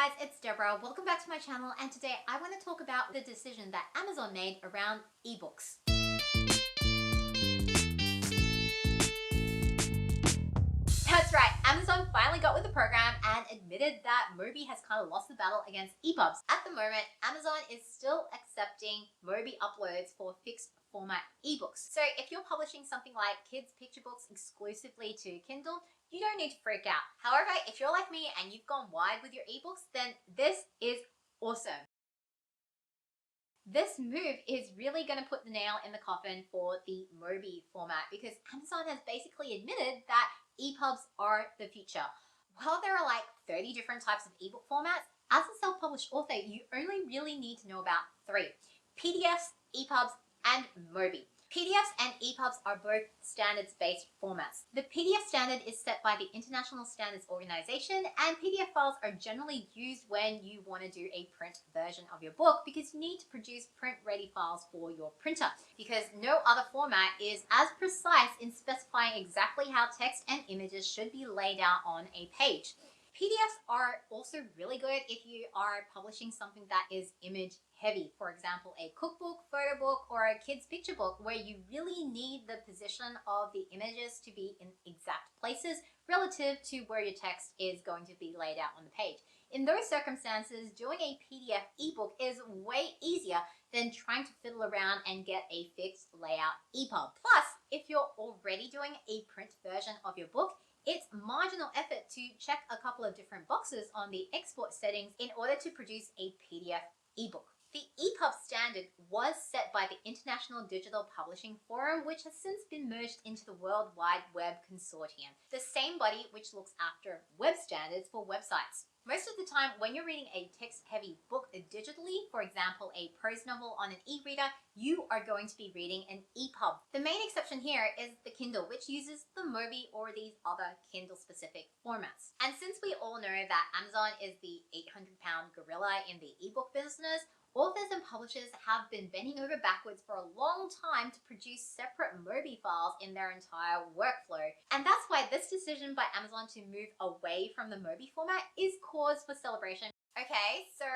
guys, it's Deborah. Welcome back to my channel, and today I want to talk about the decision that Amazon made around ebooks. That's right, Amazon finally got with the program and admitted that MOBI has kind of lost the battle against EPUBs. At the moment, Amazon is still accepting MOBI uploads for fixed format ebooks. So if you're publishing something like kids' picture books exclusively to Kindle, you don't need to freak out. However, if you're like me and you've gone wide with your ebooks, then this is awesome. This move is really going to put the nail in the coffin for the MOBI format because Amazon has basically admitted that EPUBs are the future. While there are like 30 different types of ebook formats, as a self-published author, you only really need to know about 3: PDFs, EPUBs, and MOBI. PDFs and EPUBs are both standards-based formats. The PDF standard is set by the International Standards Organization, and PDF files are generally used when you want to do a print version of your book because you need to produce print-ready files for your printer, because no other format is as precise in specifying exactly how text and images should be laid out on a page. PDFs are also really good if you are publishing something that is image heavy. For example, a cookbook, photo book, or a kid's picture book where you really need the position of the images to be in exact places relative to where your text is going to be laid out on the page. In those circumstances, doing a PDF ebook is way easier than trying to fiddle around and get a fixed layout EPUB. Plus, if you're already doing a print version of your book, it's marginal effort to check a couple of different boxes on the export settings in order to produce a PDF ebook. The EPUB standard was set by the International Digital Publishing Forum, which has since been merged into the World Wide Web Consortium, the same body which looks after web standards for websites. Most of the time, when you're reading a text-heavy book digitally, for example, a prose novel on an e-reader, you are going to be reading an EPUB. The main exception here is the Kindle, which uses the MOBI or these other Kindle-specific formats. And since we all know that Amazon is the 800-pound gorilla in the ebook business, authors and publishers have been bending over backwards for a long time to produce separate MOBI files in their entire workflow. And that's why this decision by Amazon to move away from the MOBI format is cause for celebration. Okay, so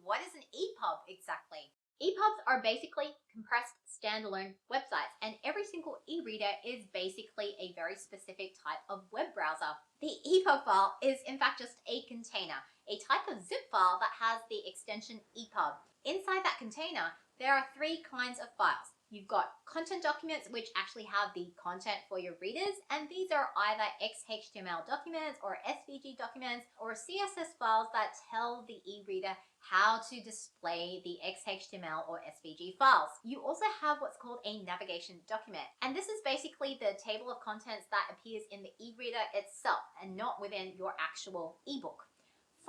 what is an EPUB exactly? EPUBs are basically compressed standalone websites, and every single e-reader is basically a very specific type of web browser. The EPUB file is in fact just a container, a type of zip file that has the extension EPUB. Inside that container, there are 3 kinds of files. You've got content documents, which actually have the content for your readers, and these are either XHTML documents or SVG documents or CSS files that tell the e-reader how to display the XHTML or SVG files. You also have what's called a navigation document, and this is basically the table of contents that appears in the e-reader itself and not within your actual ebook.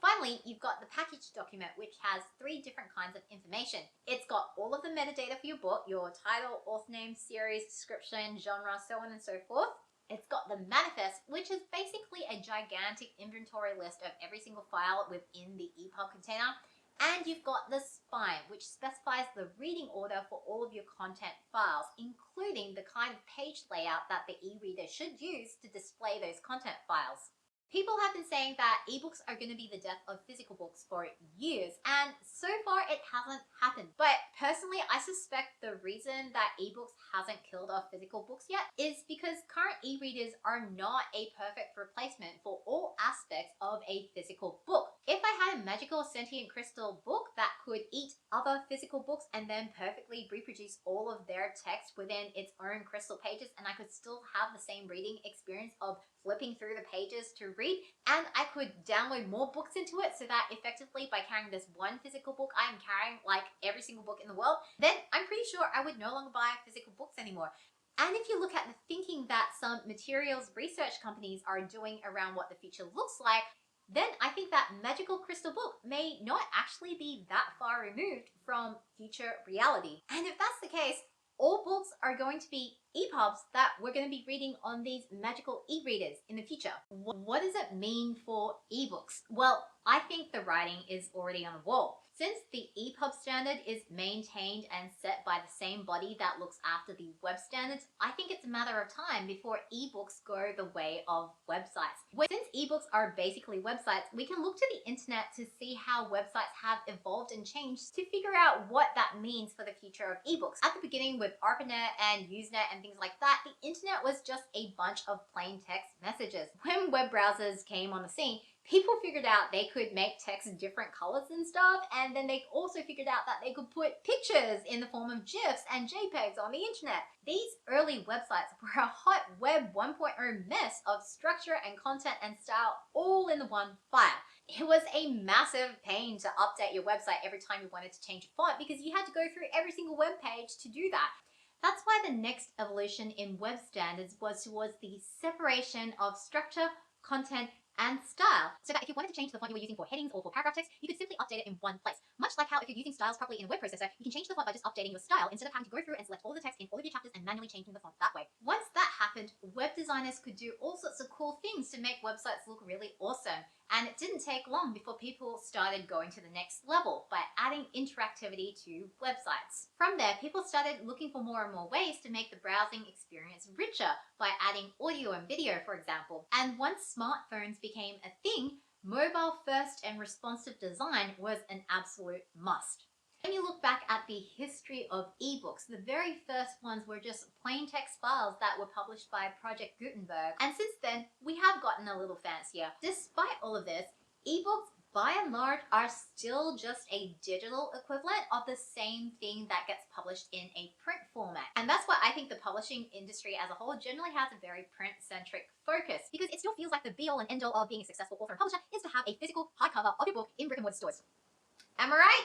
Finally, you've got the package document, which has 3 different kinds of information. It's got all of the metadata for your book, your title, author name, series, description, genre, so on and so forth. It's got the manifest, which is basically a gigantic inventory list of every single file within the EPUB container. And you've got the spine, which specifies the reading order for all of your content files, including the kind of page layout that the e-reader should use to display those content files. People have been saying that ebooks are going to be the death of physical books for years, and so far it hasn't happened. But personally, I suspect the reason that ebooks hasn't killed off physical books yet is because current e-readers are not a perfect replacement for all aspects of a physical book. If I had a magical sentient crystal book that could eat other physical books and then perfectly reproduce all of their text within its own crystal pages, and I could still have the same reading experience of flipping through the pages to read, and I could download more books into it so that effectively by carrying this one physical book, I am carrying like every single book in the world, then I'm pretty sure I would no longer buy physical books anymore. And if you look at the thinking that some materials research companies are doing around what the future looks like, then I think that magical crystal book may not actually be that far removed from future reality. And if that's the case, all books are going to be EPUBs that we're going to be reading on these magical e-readers in the future. What does it mean for ebooks? Well, I think the writing is already on the wall. Since the EPUB standard is maintained and set by the same body that looks after the web standards, I think it's a matter of time before ebooks go the way of websites. Since ebooks are basically websites, we can look to the internet to see how websites have evolved and changed to figure out what that means for the future of ebooks. At the beginning with ARPANET and Usenet and things like that, the internet was just a bunch of plain text messages. When web browsers came on the scene, people figured out they could make text different colors and stuff, and then they also figured out that they could put pictures in the form of GIFs and JPEGs on the internet. These early websites were a hot web 1.0 mess of structure and content and style all in the one file. It was a massive pain to update your website every time you wanted to change a font because you had to go through every single web page to do that. That's why the next evolution in web standards was towards the separation of structure, content, and style, so that if you wanted to change the font you were using for headings or for paragraph text, you could simply update it in one place. Much like how if you're using styles properly in a web processor, you can change the font by just updating your style instead of having to go through and select all the text in all of your chapters and manually changing the font that way. Once that happened, web designers could do all sorts of cool things to make websites look really awesome. And it didn't take long before people started going to the next level by adding interactivity to websites. From there, people started looking for more and more ways to make the browsing experience richer by adding audio and video, for example. And once smartphones became a thing, mobile first and responsive design was an absolute must. When you look back at the history of ebooks, the very first ones were just plain text files that were published by Project Gutenberg. And since then, we have gotten a little fancier. Despite all of this, ebooks by and large are still just a digital equivalent of the same thing that gets published in a print format. And that's why I think the publishing industry as a whole generally has a very print-centric focus, because it still feels like the be-all and end-all of being a successful author and publisher is to have a physical hardcover of your book in brick-and-mortar stores. Am I right?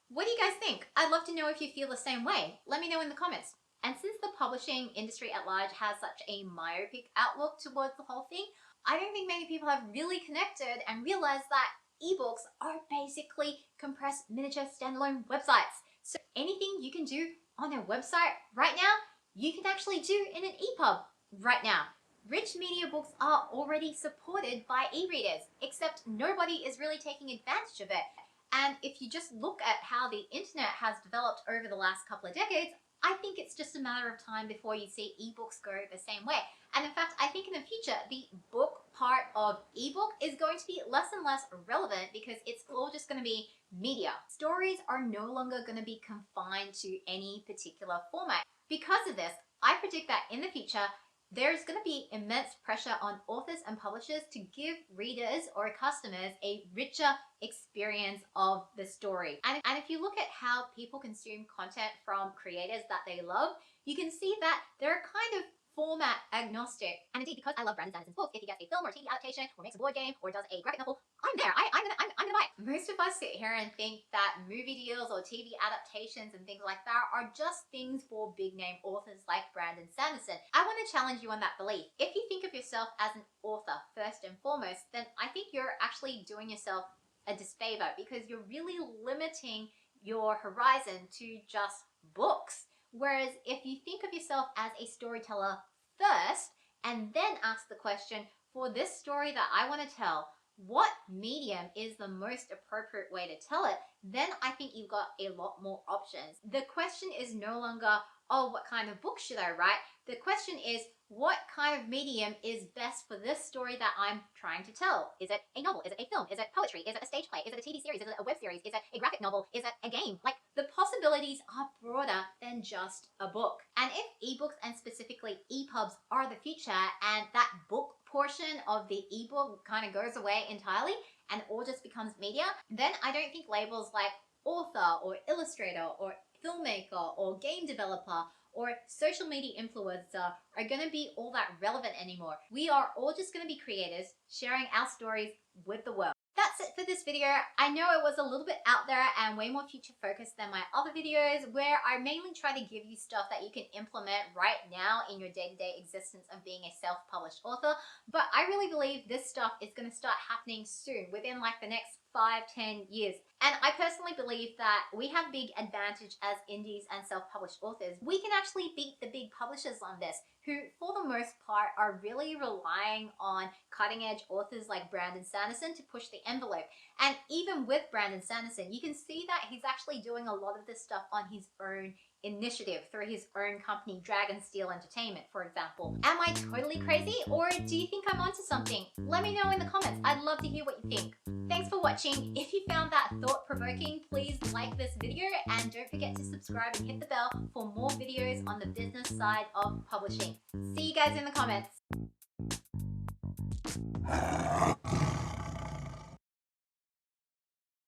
What do you guys think? I'd love to know if you feel the same way. Let me know in the comments. And since the publishing industry at large has such a myopic outlook towards the whole thing, I don't think many people have really connected and realized that ebooks are basically compressed miniature standalone websites. So anything you can do on a website right now, you can actually do in an EPUB right now. Rich media books are already supported by e-readers, except nobody is really taking advantage of it. And if you just look at how the internet has developed over the last couple of decades, I think it's just a matter of time before you see ebooks go the same way. And in fact, I think in the future, the book part of ebook is going to be less and less relevant because it's all just going to be media. Stories are no longer going to be confined to any particular format. Because of this, I predict that in the future, there's going to be immense pressure on authors and publishers to give readers or customers a richer experience of the story. And if you look at how people consume content from creators that they love, you can see that they're kind of format agnostic. And indeed, because I love Brandon Sanderson's books, if he gets a film or a TV adaptation or makes a board game or does a graphic novel, I'm there. I'm gonna buy it. Most of us sit here and think that movie deals or TV adaptations and things like that are just things for big name authors like Brandon Sanderson. I want to challenge you on that belief. If you think of yourself as an author first and foremost, then I think you're actually doing yourself a disfavor because you're really limiting your horizon to just books. Whereas if you think of yourself as a storyteller first and then ask the question, for this story that I want to tell, what medium is the most appropriate way to tell it, then I think you've got a lot more options. The question is no longer, oh, what kind of book should I write? The question is, what kind of medium is best for this story that I'm trying to tell? Is it a novel? Is it a film? Is it poetry? Is it a stage play? Is it a TV series? Is it a web series? Is it a graphic novel? Is it a game? Like, the possibilities are broader than just a book. And if ebooks and specifically EPUBs are the future and that book portion of the ebook kind of goes away entirely and all just becomes media, then I don't think labels like author or illustrator or filmmaker or game developer or social media influencer are going to be all that relevant anymore. We are all just going to be creators sharing our stories with the world. That's it for for this video. I know it was a little bit out there and way more future focused than my other videos, where I mainly try to give you stuff that you can implement right now in your day-to-day existence of being a self-published author. But I really believe this stuff is going to start happening soon, within like the next 5-10 years. And I personally believe that we have a big advantage as indies and self-published authors. We can actually beat the big publishers on this, who for the most part are really relying on cutting-edge authors like Brandon Sanderson to push the envelope. And even with Brandon Sanderson, you can see that he's actually doing a lot of this stuff on his own initiative through his own company, Dragonsteel Entertainment, for example. Am I totally crazy, or do you think I'm onto something? Let me know in the comments. I'd love to hear what you think. Thanks for watching. If you found that thought-provoking, please like this video and don't forget to subscribe and hit the bell for more videos on the business side of publishing. See you guys in the comments.